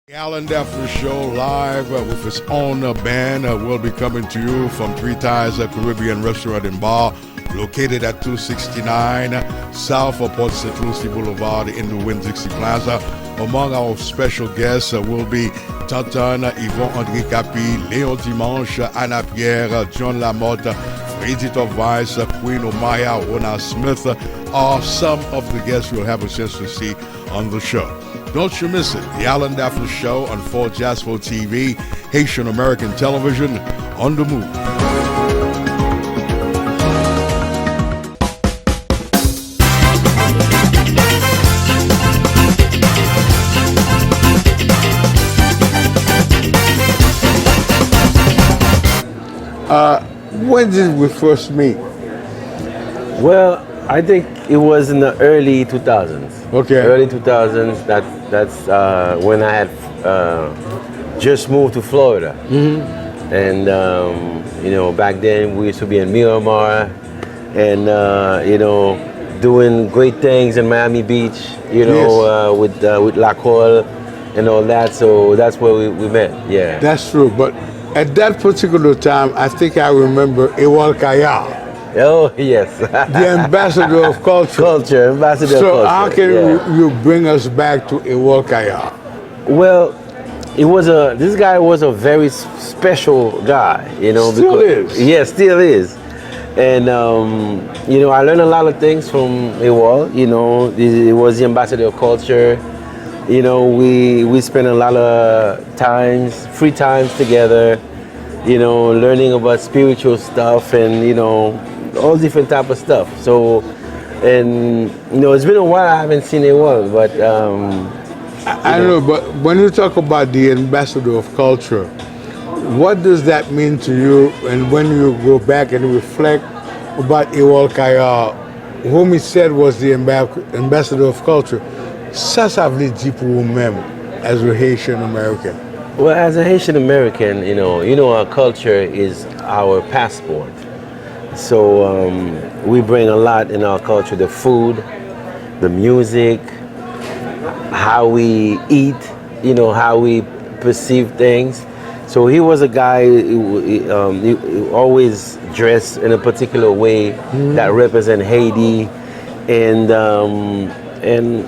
The Hallan Daphnis Show live with its own band will be coming to you from Three Ties Caribbean Restaurant and Bar, located at 269 South of Port St. Lucie Boulevard in the Winn-Dixie Plaza. Among our special guests will be Tonton, Yvon André Capi, Léon Dimanche, Anna Pierre, John Lamotte, Freddy Vice, Queen Omaya, Rona Smith are some of the guests you'll have a chance to see on the show. Don't you miss it. The Hallan Daphnis Show on 4 Jaspo TV, Haitian American television, on the move. When did we first meet? Well, I think it was in the early 2000s. Okay. Early 2000s. That's when I had just moved to Florida. Mm-hmm. And you know, back then we used to be in Miramar, and you know, doing great things in Miami Beach. You know, Yes. with Lakol and all that. So that's where we met. Yeah. That's true, but at that particular time, I think I remember Ewal Kaya, Oh yes. the ambassador of culture. Ambassador So of culture. how can yeah. you bring us back to Ewal Kaya? Well, this guy was a very special guy, you know. Still is. Yeah, still is. And you know, I learned a lot of things from Ewal. You know, he was the ambassador of culture. You know, we spent a lot of free times together. You know, learning about spiritual stuff and you know, all different type of stuff. So, and you know, it's been a while I haven't seen Ewal, but. I don't know, but when you talk about the ambassador of culture, what does that mean to you? And when you go back and reflect about Ewal Kaya, whom he said was the ambassador of culture, ça veut dire pour vous-même as a Haitian American? Well, as a Haitian American, you know, our culture is our passport. So we bring a lot in our culture: the food, the music, how we eat, you know, how we perceive things. So he was a guy he always dressed in a particular way that represent Haiti, and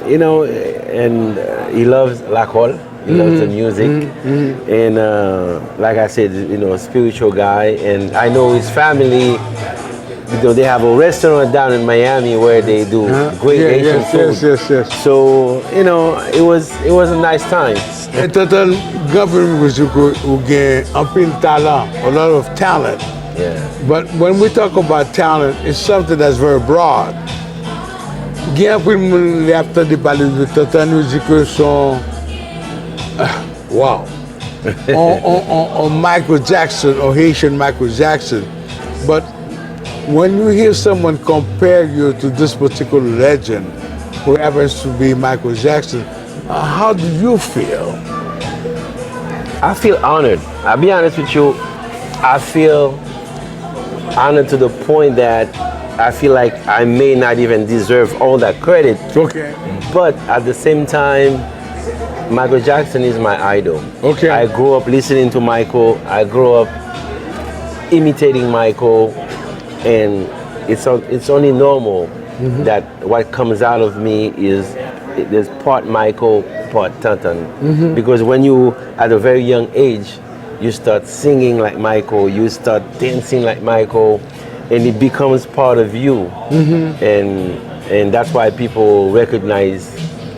you know, and he loves Lakol. He loves the music, and like I said, you know, a spiritual guy. And I know his family. You know, they have a restaurant down in Miami where they do great Asian food. Yes. So you know, it was a nice time. Et total government music who get talent, a lot of talent. Yeah. But when we talk about talent, it's something that's very broad. Gen pou moun apte de parler de total music son wow. on Michael Jackson or Haitian Michael Jackson, but when you hear someone compare you to this particular legend, who happens to be Michael Jackson, how do you feel? I feel honored. I'll be honest with you. I feel honored to the point that I feel like I may not even deserve all that credit. Okay. But at the same time, Michael Jackson is my idol. Okay. I grew up listening to Michael. I grew up imitating Michael. And it's only normal that what comes out of me is part Michael, part Tonton. Because when you, at a very young age, you start singing like Michael, you start dancing like Michael, and it becomes part of you. And that's why people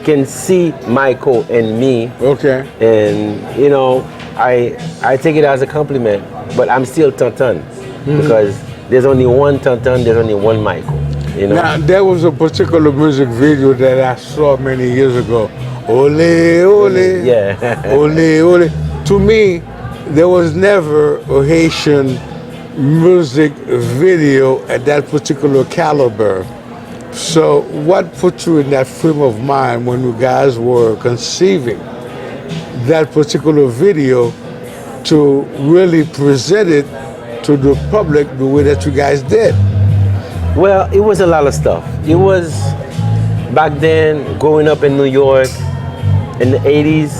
can see Michael and me. Okay. And you know, I take it as a compliment, but I'm still Tonton because there's only one Tonton, there's only one Michael, you know? Now, there was a particular music video that I saw many years ago. Ole, ole. Yeah. Ole, ole. To me, there was never a Haitian music video at that particular caliber. So what put you in that frame of mind when you guys were conceiving that particular video to really present it to the public the way that you guys did? Well, it was a lot of stuff. It was back then, growing up in New York in the 80s,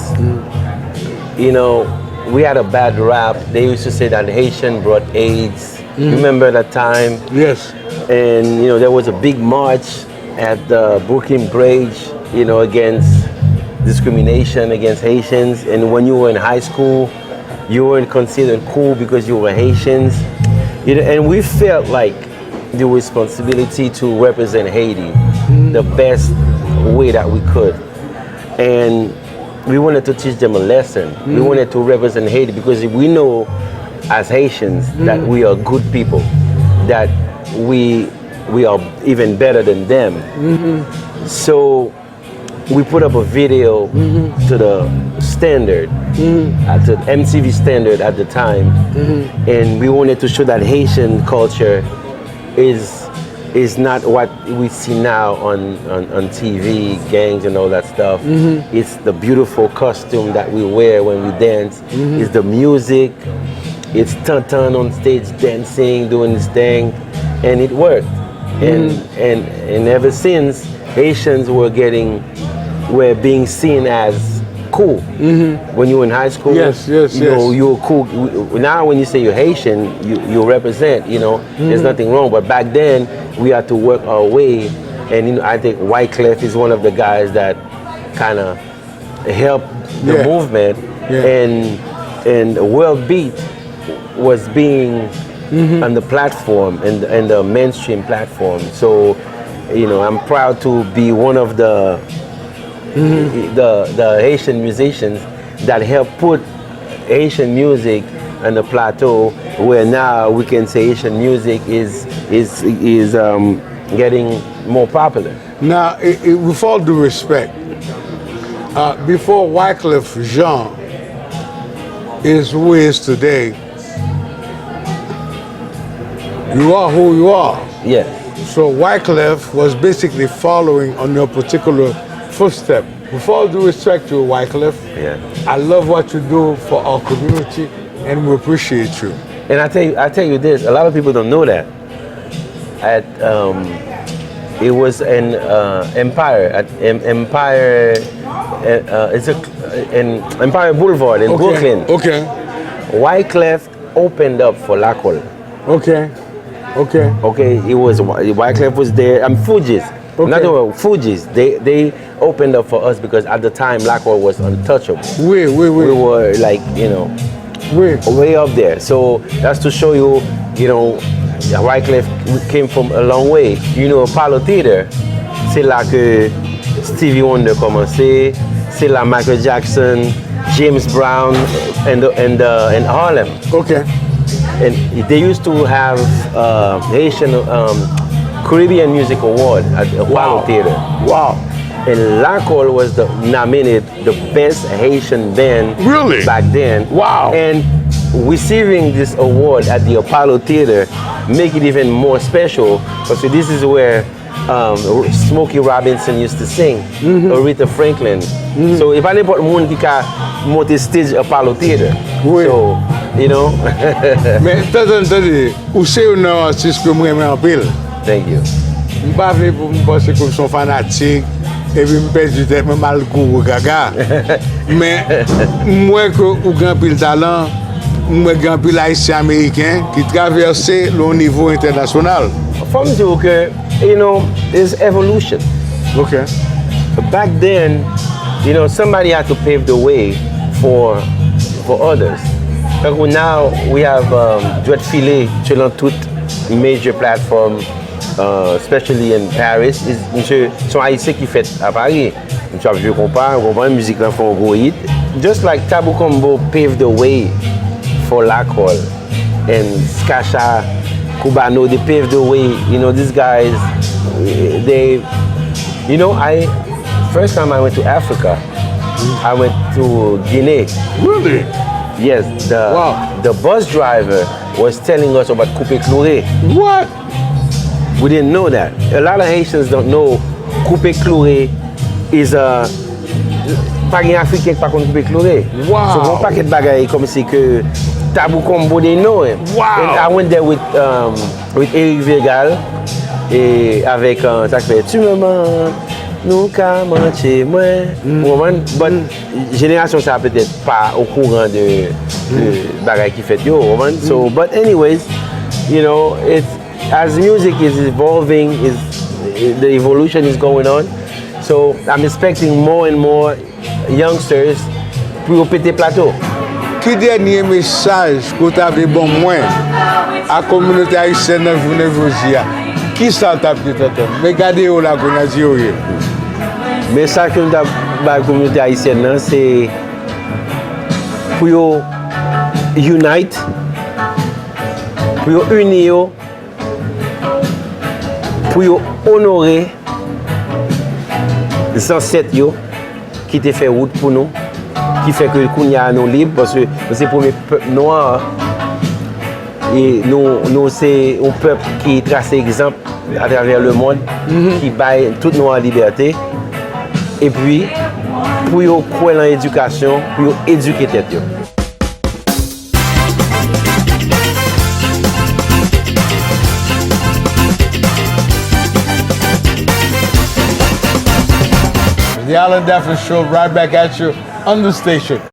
you know, we had a bad rap. They used to say that Haitian brought AIDS. Remember that time? Yes. And, you know, there was a big march at the Brooklyn Bridge, you know, against discrimination against Haitians. And when you were in high school, you weren't considered cool because you were Haitians. You know, and we felt like the responsibility to represent Haiti the best way that we could. And we wanted to teach them a lesson. We wanted to represent Haiti because we know as Haitians that we are good people, that we are even better than them. So we put up a video to the standard, at the MTV standard at the time, and we wanted to show that Haitian culture is not what we see now on TV, gangs and all that stuff. It's the beautiful costume that we wear when we dance. It's the music. It's Tantan on stage dancing, doing this thing, and it worked. And ever since, Haitians were being seen as cool. When you were in high school, you know, you were cool. Now when you say you're Haitian, you represent, you know, there's nothing wrong. But back then, we had to work our way. And you know, I think Wyclef is one of the guys that kind of helped the movement. And World Beat was being on the platform and the mainstream platform. So, you know, I'm proud to be one of the Haitian musicians that helped put Haitian music on the plateau, where now we can say Haitian music is getting more popular. Now, with all due respect, before Wyclef Jean is who he is today, you are who you are. Yes. So Wyclef was basically following on your particular footstep. With all due respect to Wyclef, I love what you do for our community, and we appreciate you. And I tell you this, a lot of people don't know that. It was in Empire, at Empire, in Empire Boulevard in Brooklyn. Okay. Wyclef opened up for Lakol. Okay. It was Wyclef was there. Fugees. Not Fugees. They opened up for us because at the time Lakol was untouchable. We were like, you know, way up there. So that's to show you, you know, Wyclef came from a long way. You know, Apollo Theater, c'est là que Stevie Wonder commencé, c'est là Michael Jackson, James Brown, and Harlem. Okay. And they used to have Haitian Caribbean Music Award at Apollo Theater. Wow. And Lakol was nominated the best Haitian band back then. Wow. And receiving this award at the Apollo Theater make it even more special, because this is where Smokey Robinson used to sing, Aretha Franklin. So if I didn't put one kika monte stage Apollo Theater. So, you know. Mais t'entendez, ou c'est un artiste que moi j'aime en pile. Thank you. Je ne pas venir pour me penser comme son fanatique et puis me perdre du temps, me mal couru gaga. Mais moi que ou grand pile talent, moi grand pile haïtien américain qui traverse le niveau international. From Joker, you know, there's evolution. Okay. But back then, you know, somebody had to pave the way for others. But now we have Duet Filet sur toute major platform, especially in Paris. Monsieur, son haïtien qui fait à Paris. Je comprends, musique là font un gros hit. Just like Tabou Combo paved the way for Lakol and Skasha, Cubano, they paved the way. You know, these guys, they, you know, first time I went to Africa, I went to Guinea. Really? Yes, the bus driver was telling us about Coupé Clouré. What? We didn't know that. A lot of Haitians don't know Coupé Clouré is a pagin africain qui pas connaît Coupé Clouré. Wow. So one paquet de bagaille comme si que Tabou Combo, they know him. Wow. And I went there with Eric Vegal et avec ça fait tu me manques nous ka manche moi. But génération ça peut-être pas au courant de bagaille qui fait yo. So but anyways, you know, it's as music is evolving, the evolution is going on. So I'm expecting more and more youngsters pour péter plateau. Qui dernier message que tu avais bon moins à la communauté haïtienne dans journée aujourd'hui? Qui ça t'a dit tonton? Mais regardez où la qu'on a dit. Le message que nous avons dans la communauté haïtienne, c'est pour unite, pour unir, pour honorer les ancêtres qui ont fait route pour nous, qui fait que nous sommes libres, parce que c'est pour les peuples noirs. Et nous c'est un peuple qui trace exemple à travers le monde, qui baille toute notre liberté. Et puis, pour croire dans l'éducation, pour éduquer tête. The Hallan Daphnis Show, right back at you on the station.